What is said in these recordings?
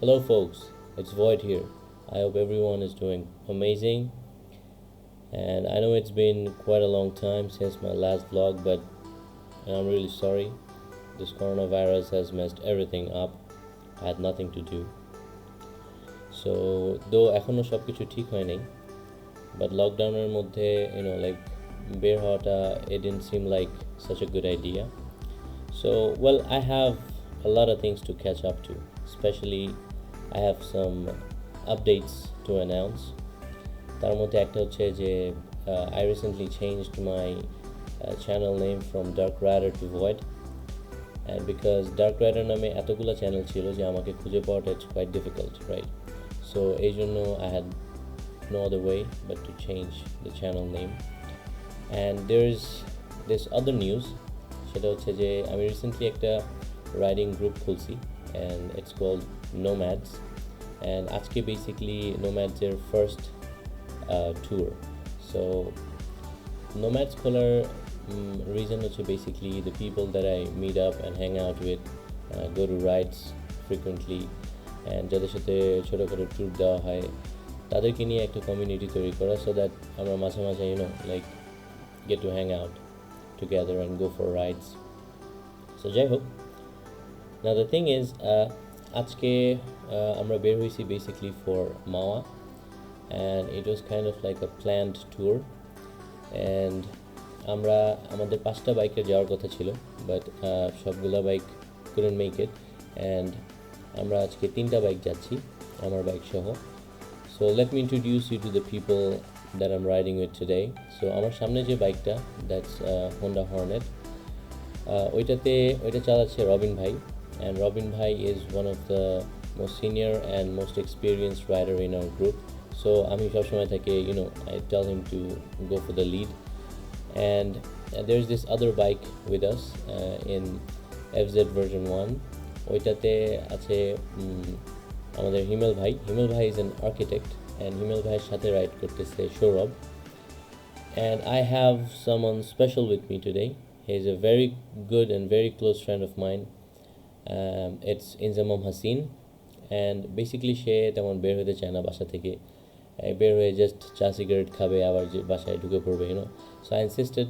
Hello, folks. It's Void here. I hope everyone is doing amazing. And I know it's been quite a long time since my last vlog, but I'm really sorry. This coronavirus has messed everything up. I had nothing to do. So, though এখনো সবকিছু ঠিক হয় নাই, but lockdowনের মধ্যে, বের হওয়াটা, it didn't seem like such a good idea. So, well, I have a lot of things to catch up to, especially I have some updates to announce. তার মধ্যে একটা হচ্ছে যে I recently changed my channel name from Dark Rider to Void, and because Dark Rider নামে এতগুলো channel ছিল যে আমাকে খুঁজে পাওয়াটা it's quite difficult, right? So এই জন্য I had no other way but to change the channel name. And there's this other news, সেটা হচ্ছে যে আমি রিসেন্টলি একটা রাইডিং গ্রুপ খুলছি and it's called NoMADS, and আজকে basically NoMADS এর first tour. So NoMADS খোলার reason হচ্ছে basically the people that I meet up and hang out with, go to rides frequently, and যাদের সাথে ছোটোখাটো tour দেওয়া হয় তাদেরকে নিয়ে একটা কমিউনিটি তৈরি করা, so that আমরা মাঝে মাঝে like get to hang out together and go for rides. So যাই হোক, now the thing is আজকে আমরা বের হয়েছি basically for Maowa, and it was kind of like a planned tour. And আমরা আমাদের 5টা বাইকে যাওয়ার কথা ছিল, but সবগুলা bike couldn't make it, and আমরা আজকে 3টা বাইক যাচ্ছি আমার বাইক সহ. So let me introduce you to the people that I'm riding with today. So আমার সামনে যে বাইকটা, that's Honda Hornet, ওইটা চালাচ্ছে রবিন ভাই, and Robin Bhai is one of the most senior and most experienced rider in our group. So আমি সবসময় থেকে I tell him to go for the lead. And there's this other bike with us in FZ version 1. ওইটাতে আছে আমাদের হিমেল ভাই is an architect, and হিমেল ভাইয়ের সাথে ride করতেছে Sourav. And I have someone special with me today. He's a very good and very close friend of mine. It's Inzamam Hasin, and basically সে তেমন বের হতে চায় না বাসা থেকে, বের হয়ে জাস্ট চা সিগারেট খাবে আবার যে বাসায় ঢুকে পড়বে. So I insisted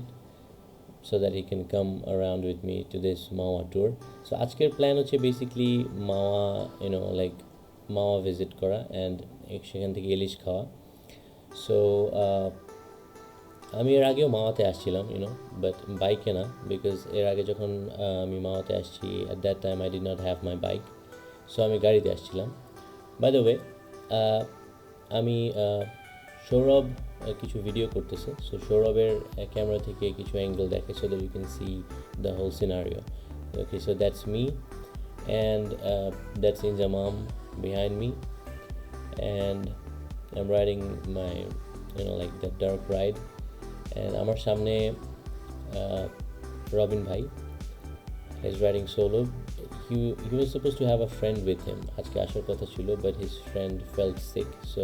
so that he can come around with me to this Maowa tour. So আজকের প্ল্যান হচ্ছে basically Maowa, like Maowa visit করা and সেখান থেকে ইলিশ খাওয়া. So আমি এর আগেও মাওয়াতে আসছিলাম, বাট বাইকে না, বিকজ এর আগে যখন আমি মাওয়াতে আসছি at that time I did not have my bike, so আমি গাড়িতে আসছিলাম. By the way, আমি সৌরভ কিছু ভিডিও করতেছে, সো সৌরভের ক্যামেরা থেকে কিছু অ্যাঙ্গেল দেখে so that you can see the whole scenario. Okay, so that's me, and that's Injamam behind me, and I'm riding my like that dark ride. And আমার সামনে Robin Bhai is riding solo. He was supposed to have a friend with him. আজকে আসার কথা ছিল, but his friend felt sick, so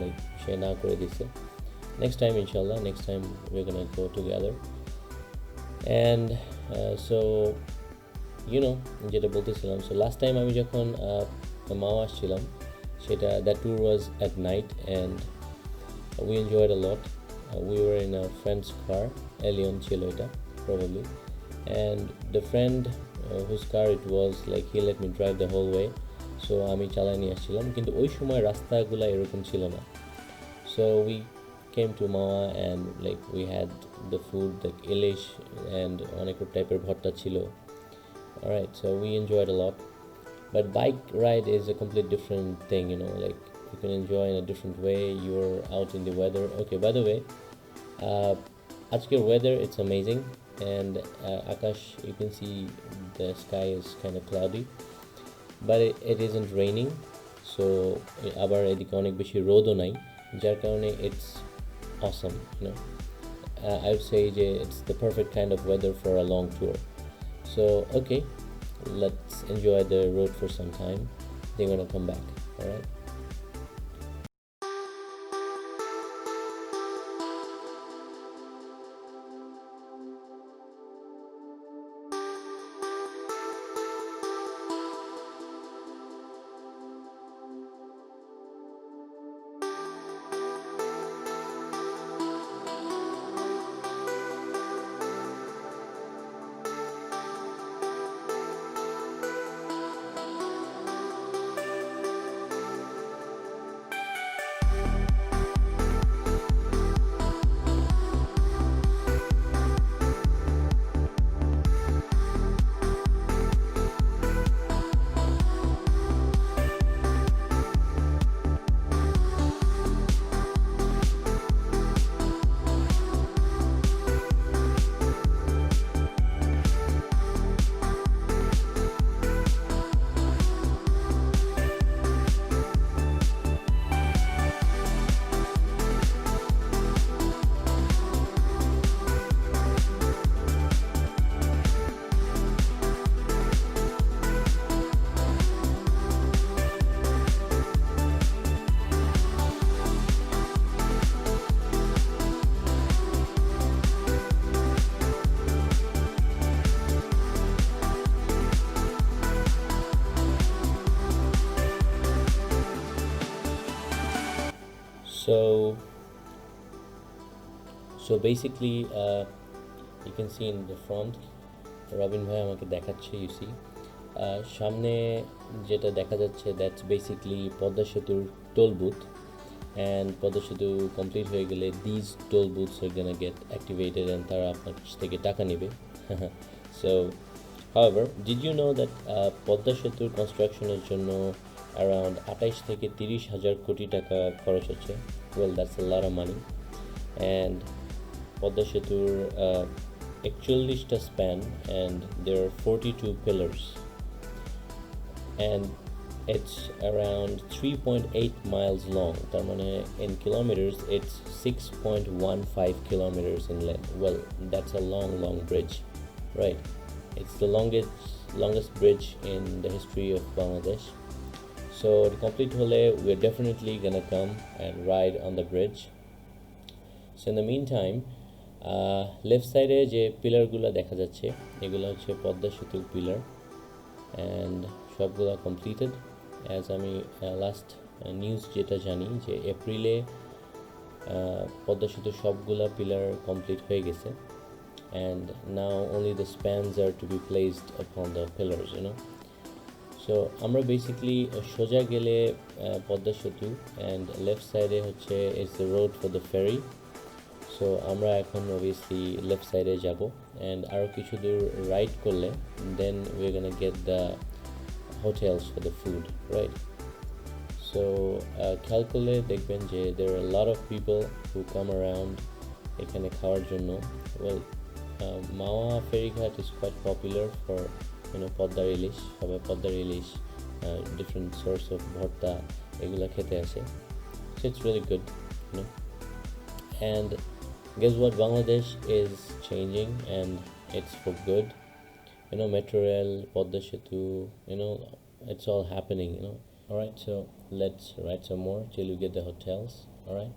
like সে না করে দিছে. Next time inshallah, next time we're gonna go together. And so যেটা বলতেছিলাম, so last time আমি যখন মাওয়া আসছিলাম সেটা that tour was at night, and we enjoyed a lot. We were in a friend's car, Elion ছিল এটা probably, and the friend whose car it was, like he let me drive the whole way, so আমি চালাই নিয়ে আসছিলাম, কিন্তু ওই সময় রাস্তাগুলো এরকম ছিল না. So we came to Maowa, and like we had the food like Ilish and অনেক টাইপের ভর্তা ছিল. Alright, so we enjoyed a lot, but bike ride is a complete different thing, like you can enjoy in a different way. You're out in the weather. Okay, by the way, আজকের weather, it's amazing, and Akash, you can see the sky is kind of cloudy, but it isn't raining, so আবার এদিকে অনেক বেশি রোদও নাই, যার কারণে it's awesome. I would say যে it's the perfect kind of weather for a long tour. So okay, let's enjoy the road for some time, then we're gonna come back. All right. So basically you can see in the front Robin ভাই আমাকে দেখাচ্ছে you see সামনে যেটা দেখা যাচ্ছে that's basically Padma সেতুর toll booth and Padma সেতু complete হয়ে গেলে these toll booths are gonna get activated and তারা আপনার কাছ থেকে টাকা নেবে so however did you know that Padma সেতুর কনস্ট্রাকশনের জন্য around 28 থেকে 30 হাজার কোটি টাকা খরচ হচ্ছে well that's a lot of money and Padma সেতুর 41টা span and there are 42 pillars and it's around 3.8 miles long তার মানে in kilometers it's 6.15 kilometers in length well that's a long bridge right it's the longest bridge in the history of Bangladesh so to complete hole we're definitely gonna come and ride on the bridge so in the meantime left সাইডে যে পিলারগুলো দেখা যাচ্ছে এগুলো হচ্ছে পদ্মা সেতুর pillar and সবগুলো completed as আমি last news যেটা জানি যে এপ্রিলে পদ্মা সেতুর সবগুলা পিলার কমপ্লিট হয়ে গেছে and now only the spans are to be placed upon the pillars so আমরা বেসিক্যালি সোজা গেলে পদ্মা সেতু অ্যান্ড লেফট সাইডে হচ্ছে it's the road for the ferry so আমরা এখন obviously left side এ যাব and আরো কিছু দূর রাইড করলে then we're gonna get the hotels for the food right so খেয়াল করলে দেখবেন যে there are a lot of people who come around এখানে খাওয়ার জন্য well Maowa Ferry Ghat is quite popular for পদ্মার ইলিশ সবাই পদ্মার ইলিশ different sorts of ভর্তা এগুলা খেতে আসে so it's really good and guess what Bangladesh is changing and it's for good metro rail Padma Setu it's all happening all right so let's ride some more till you get the hotels all right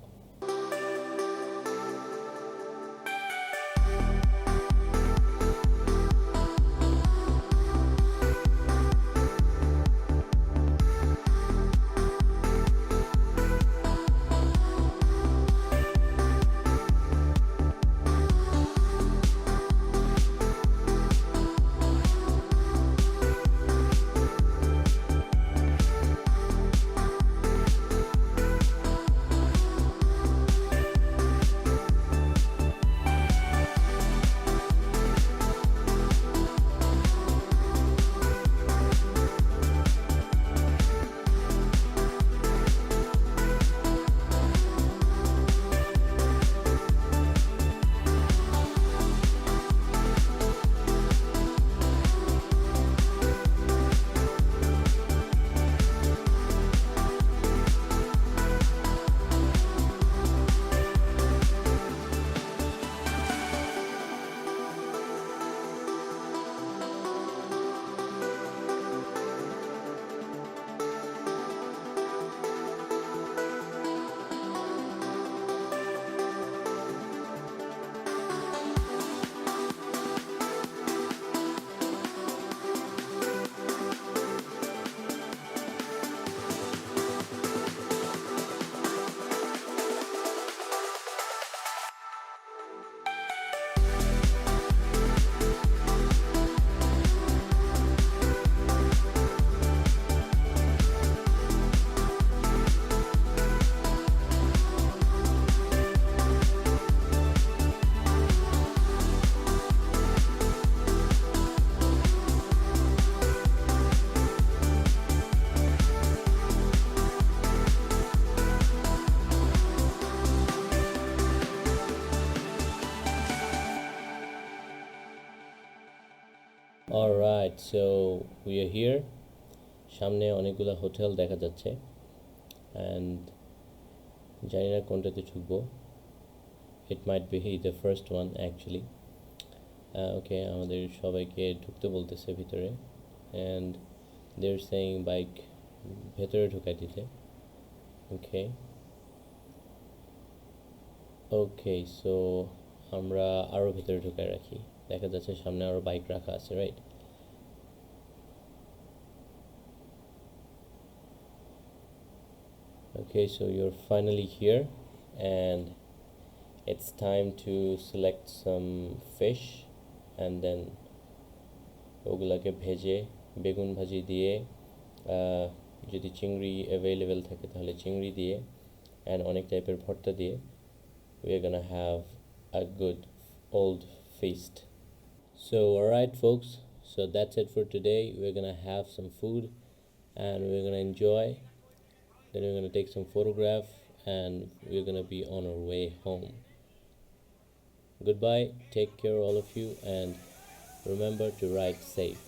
Alright, so we are here. সামনে অনেকগুলো hotel দেখা যাচ্ছে and জানি না কোনটাতে ঢুকবো it might be the first one actually okay আমাদের সবাইকে ঢুকতে বলতেছে ভিতরে and they're saying bike ভেতরে ঢুকাই দিতে okay so আমরা আরো ভিতরে ঢুকাই রাখি দেখা যাচ্ছে সামনে আরো বাইক রাখা আছে right Okay, so you're finally here, and it's time to select some fish, and then ওগুলাকে ভেজে বেগুন ভাজি দিয়ে যদি চিংড়ি অ্যাভেলেবেল থাকে তাহলে চিংড়ি দিয়ে and অনেক টাইপের ভর্তা দিয়ে we're gonna have a good old feast. So alright folks, so that's it for today. We're gonna have some food and we're gonna enjoy, then we're gonna take some photograph and we're gonna be on our way home. Goodbye, take care all of you, and remember to ride safe.